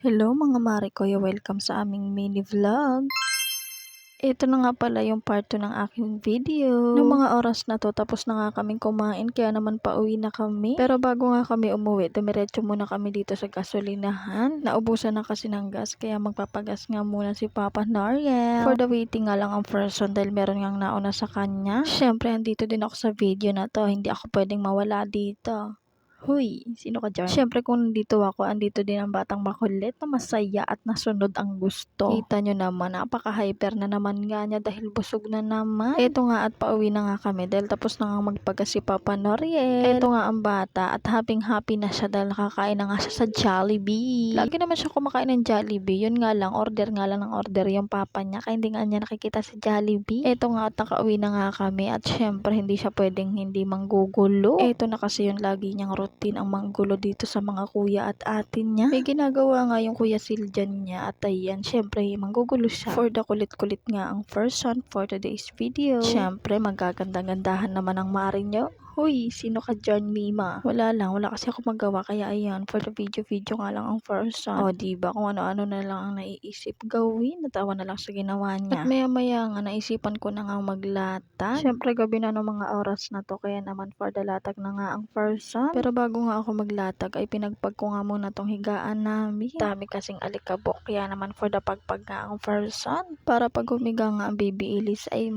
Hello mga mare ko, welcome sa aming mini vlog. Ito na nga pala yung part 2 ng aking video. Noong mga oras na to, tapos na nga kaming kumain, kaya naman pauwi na kami. Pero bago nga kami umuwi, dumiretso muna kami dito sa gasolinahan. Naubusan na kasi ng gas, kaya magpapagas nga muna si Papa Noriel. For the waiting nga lang ang person dahil meron ngang nauna sa kanya. Syempre, andito din ako sa video na to, hindi ako pwedeng mawala dito. Huy, sino ka dyan? Siyempre kung nandito ako, andito din ang batang makulit na masaya at nasunod ang gusto. Kita nyo naman, napaka-hyper na naman nga niya dahil busog na naman. Eto nga at pauwi na nga kami dahil tapos na nga magpagas si Papa Noriel. Eto nga ang bata at happy na siya dahil nakakain na nga siya sa Jollibee. Lagi naman siya kumakain ng Jollibee. Yun nga lang, order nga lang ng order yung papa niya. Kaya hindi nga niya nakikita sa Jollibee. Eto nga at nakauwi na nga kami at syempre hindi siya pwedeng hindi manggugulo. Eto na kasi yung lagi niyang routine ang manggulo dito sa mga kuya at atin niya. May ginagawa nga yung kuya Siljan niya at ayan, syempre manggugulo siya. For the kulit-kulit nga ang person for today's video. Syempre magaganda-gandahan naman ang mari nyo. Huy, sino ka dyan, Mima? Wala lang, wala kasi ako magawa kaya ayan, for the video nga lang ang person. O diba, kung ano-ano na lang ang naiisip gawin, natawa na lang sa ginawa niya. At maya-maya nga, naisipan ko na nga maglatag. Syempre gabi na ng mga oras na to, kaya naman for the latag na nga ang person. Pero bago nga ako maglatag, ay pinagpag ko nga muna tong higaan namin. Dami kasing alikabok, kaya naman for the pagpag nga ang person. Para pag humiga nga ang baby Elise ay,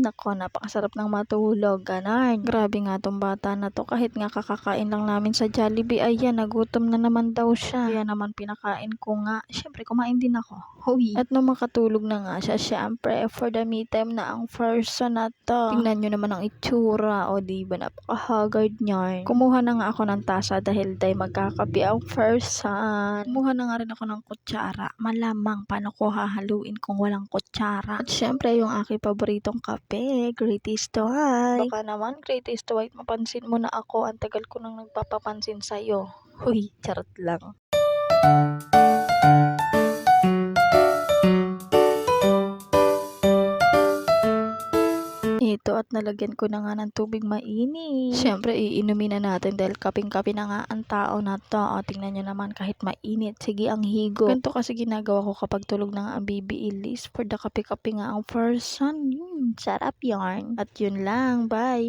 nako, napakasarap ng matulog, ganon. Grabe nga tong bata na to, kahit nga kakakain lang namin sa Jollibee, ayan, nagutom na naman daw siya. Kaya naman pinakain ko nga, syempre kumain din ako. Huy. At nung makatulog na nga siya, syempre for the me time na ang person na to. Tingnan nyo naman ang itsura, o diba, napaka-haggard niyan. Kumuha na nga ako ng tasa dahil magkakape ang person. Kumuha na nga rin ako ng kutsara. Malamang paano ko hahaluin kung walang kutsara. At syempre yung aking paboritong kape, Greatest White. Baka naman Greatest White, mapansin mo na ako, ang tagal ko nang nagpapapansin sa'yo. Huy, charot lang. Ito at nalagyan ko na nga ng tubig mainit. Siyempre iinumin na natin dahil kaping-kape na nga ang tao na to. O tingnan nyo naman kahit mainit. Sige ang higo. Ganito kasi ginagawa ko kapag tulog na nga ang baby Elise. For the kape-kape nga ang person. Sarap yarn. At yun lang. Bye.